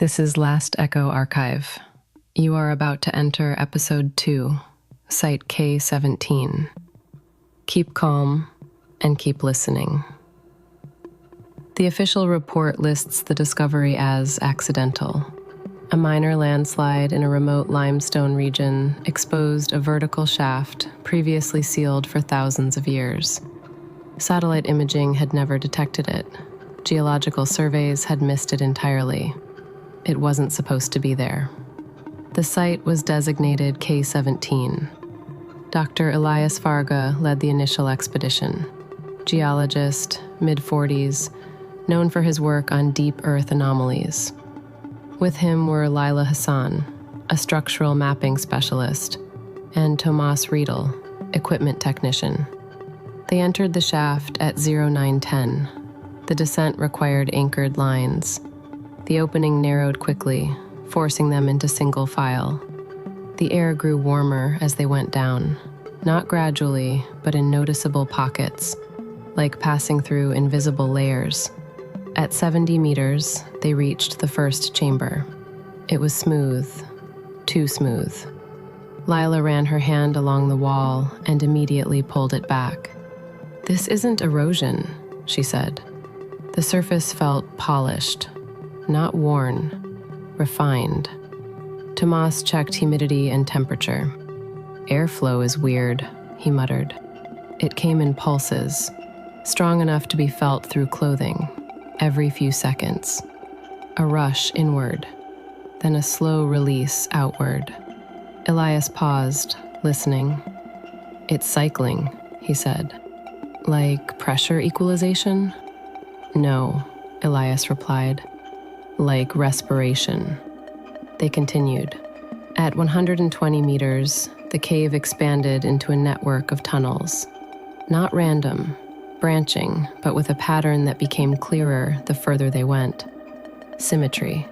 This is Last Echo Archive. You are about to enter Episode 2, Site K17. Keep calm and keep listening. The official report lists the discovery as accidental. A minor landslide in a remote limestone region exposed a vertical shaft previously sealed for thousands of years. Satellite imaging had never detected it. Geological surveys had missed it entirely. It wasn't supposed to be there. The site was designated K17. Dr. Elias Farga led the initial expedition. Geologist, mid-40s, known for his work on deep earth anomalies. With him were Lila Hassan, a structural mapping specialist, and Tomas Riedel, equipment technician. They entered the shaft at 0910. The descent required anchored lines. The opening narrowed quickly, forcing them into single file. The air grew warmer as they went down, not gradually, but in noticeable pockets, like passing through invisible layers. At 70 meters, they reached the first chamber. It was smooth, too smooth. Lila ran her hand along the wall and immediately pulled it back. "This isn't erosion," she said. The surface felt polished, not worn, refined. Tomas checked humidity and temperature. "Airflow is weird," he muttered. It came in pulses, strong enough to be felt through clothing, every few seconds. A rush inward, then a slow release outward. Elias paused, listening. "It's cycling," he said. "Like pressure equalization?" "No," Elias replied. "Like respiration." They continued. At 120 meters, the cave expanded into a network of tunnels. Not random, branching, but with a pattern that became clearer the further they went. Symmetry.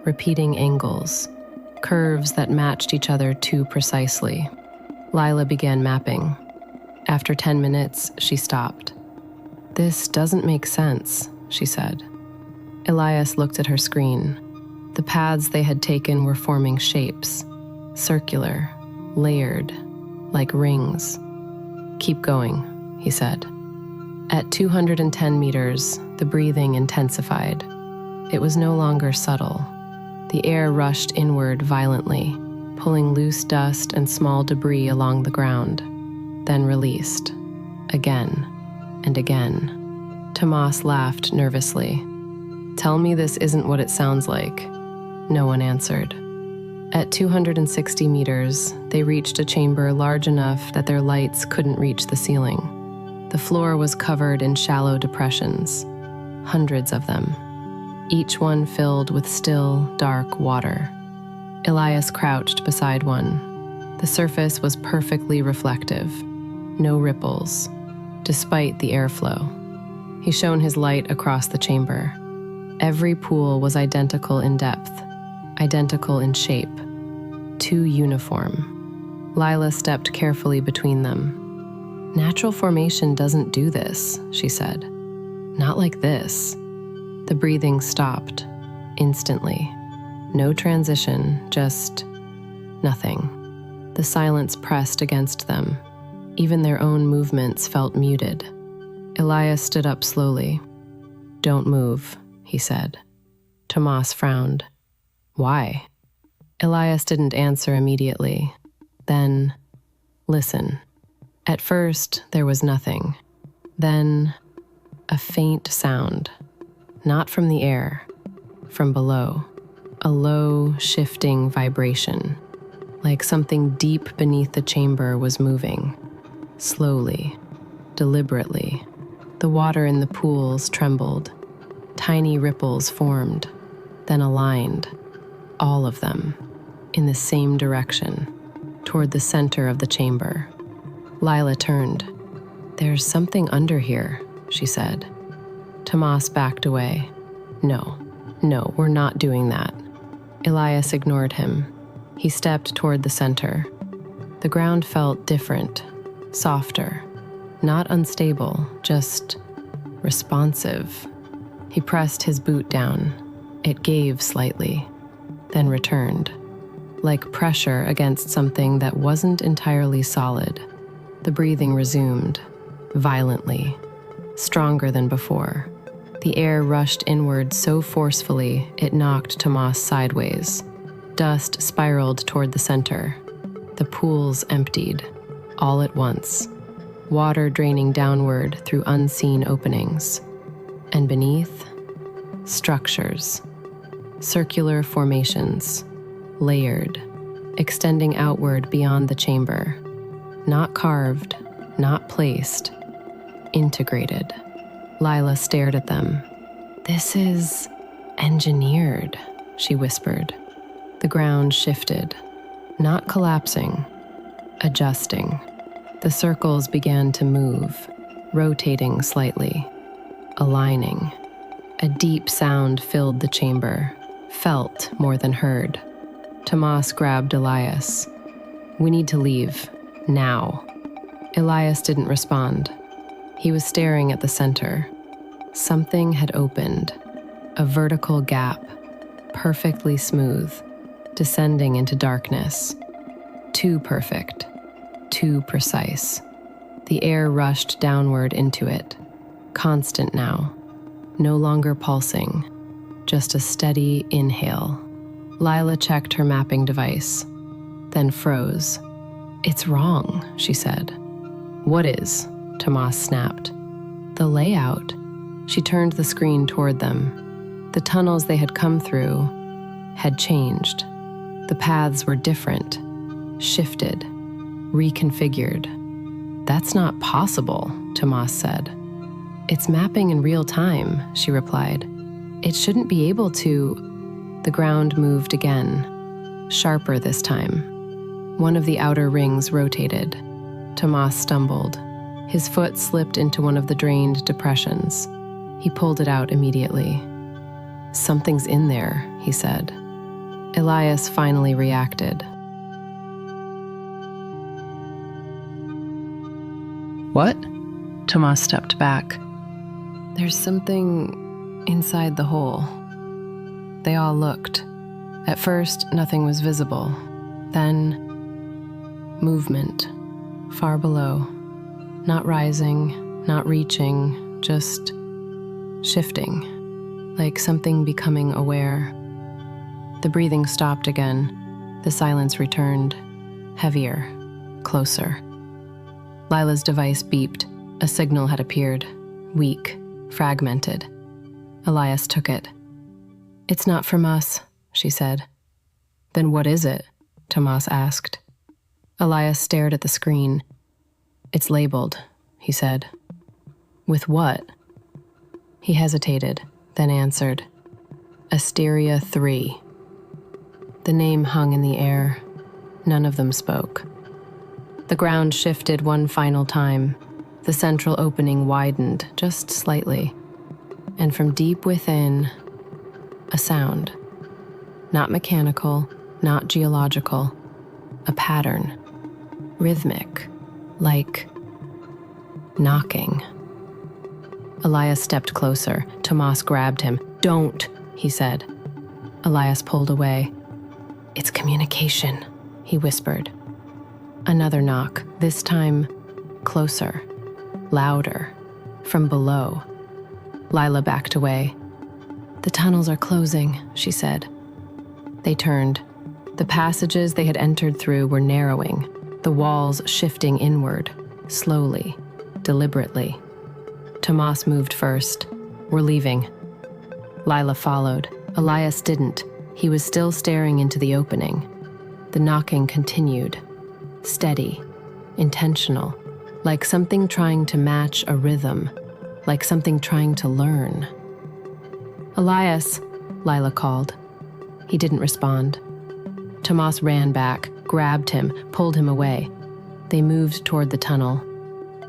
Repeating angles. Curves that matched each other too precisely. Lila began mapping. After 10 minutes, she stopped. "This doesn't make sense," she said. Elias looked at her screen. The paths they had taken were forming shapes, circular, layered, like rings. "Keep going," he said. At 210 meters, the breathing intensified. It was no longer subtle. The air rushed inward violently, pulling loose dust and small debris along the ground, then released. Again and again. Tomas laughed nervously. "Tell me this isn't what it sounds like." No one answered. At 260 meters, they reached a chamber large enough that their lights couldn't reach the ceiling. The floor was covered in shallow depressions, hundreds of them, each one filled with still, dark water. Elias crouched beside one. The surface was perfectly reflective, no ripples, despite the airflow. He shone his light across the chamber. Every pool was identical in depth, identical in shape, too uniform. Lila stepped carefully between them. "Natural formation doesn't do this," she said. "Not like this." The breathing stopped, instantly. No transition, just nothing. The silence pressed against them. Even their own movements felt muted. Elias stood up slowly. "Don't move," he said. Tomas frowned. "Why?" Elias didn't answer immediately. Then, "Listen." At first, there was nothing. Then, a faint sound. Not from the air, from below. A low, shifting vibration, like something deep beneath the chamber was moving. Slowly, deliberately. The water in the pools trembled. Tiny ripples formed, then aligned, all of them, in the same direction, toward the center of the chamber. Lila turned. "There's something under here," she said. Tomas backed away. No, we're not doing that." Elias ignored him. He stepped toward the center. The ground felt different, softer, not unstable, just responsive. He pressed his boot down. It gave slightly, then returned, like pressure against something that wasn't entirely solid. The breathing resumed, violently, stronger than before. The air rushed inward so forcefully it knocked Tomas sideways. Dust spiraled toward the center. The pools emptied, all at once, water draining downward through unseen openings. And beneath, structures, circular formations, layered, extending outward beyond the chamber. Not carved, not placed, integrated. Lila stared at them. "This is engineered," she whispered. The ground shifted, not collapsing, adjusting. The circles began to move, rotating slightly, aligning. A deep sound filled the chamber, felt more than heard. Tomas grabbed Elias. "We need to leave, now." Elias didn't respond. He was staring at the center. Something had opened, a vertical gap, perfectly smooth, descending into darkness. Too perfect, too precise. The air rushed downward into it, constant now, no longer pulsing, just a steady inhale. Lila checked her mapping device, then froze. "It's wrong," she said. "What is?" Tomas snapped. "The layout." She turned the screen toward them. The tunnels they had come through had changed. The paths were different, shifted, reconfigured. "That's not possible," Tomas said. "It's mapping in real time," she replied. "It shouldn't be able to." The ground moved again, sharper this time. One of the outer rings rotated. Tomas stumbled. His foot slipped into one of the drained depressions. He pulled it out immediately. "Something's in there," he said. Elias finally reacted. "What?" Tomas stepped back. "There's something inside the hole." They all looked. At first, nothing was visible. Then, movement, far below. Not rising, not reaching, just shifting, like something becoming aware. The breathing stopped again. The silence returned, heavier, closer. Lila's device beeped. A signal had appeared, weak, fragmented. Elias took it. "It's not from us," she said. "Then what is it?" Tomas asked. Elias stared at the screen. "It's labeled," he said. "With what?" He hesitated, then answered. "Asteria 3. The name hung in the air. None of them spoke. The ground shifted one final time. The central opening widened just slightly. And from deep within, a sound. Not mechanical, not geological. A pattern. Rhythmic. Like knocking. Elias stepped closer. Tomas grabbed him. "Don't," he said. Elias pulled away. "It's communication," he whispered. Another knock, this time closer, louder, from below. Lila backed away. "The tunnels are closing," she said. They turned. The passages they had entered through were narrowing, the walls shifting inward, slowly, deliberately. Tomas moved first. "We're leaving." Lila followed. Elias didn't. He was still staring into the opening. The knocking continued. Steady, intentional, like something trying to match a rhythm, like something trying to learn. "Elias," Lila called. He didn't respond. Tomas ran back, grabbed him, pulled him away. They moved toward the tunnel.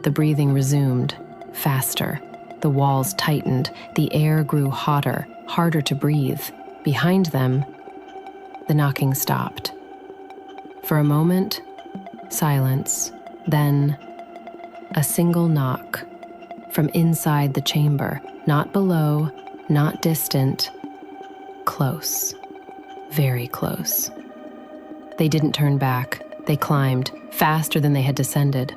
The breathing resumed, faster. The walls tightened. The air grew hotter, harder to breathe. Behind them, the knocking stopped. For a moment, silence, then a single knock from inside the chamber, not below, not distant, Close. Very close. They didn't turn back. They climbed, faster than they had descended.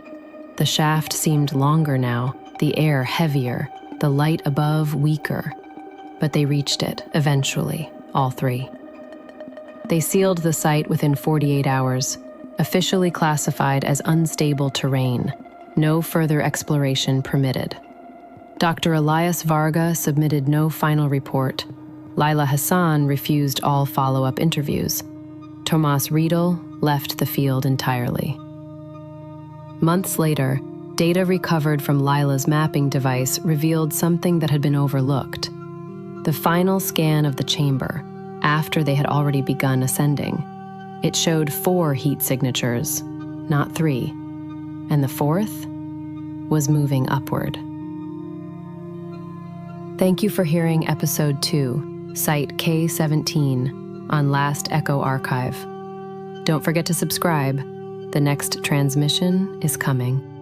The shaft seemed longer now, the air heavier, the light above weaker. But they reached it, eventually, all three. They sealed the site within 48 hours, officially classified as unstable terrain. No further exploration permitted. Dr. Elias Varga submitted no final report. Laila Hassan refused all follow-up interviews. Tomas Riedel left the field entirely. Months later, data recovered from Laila's mapping device revealed something that had been overlooked. The final scan of the chamber, after they had already begun ascending, it showed 4 heat signatures, not 3, and the 4th was moving upward. Thank you for hearing Episode 2, Site K17, on Last Echo Archive. Don't forget to subscribe. The next transmission is coming.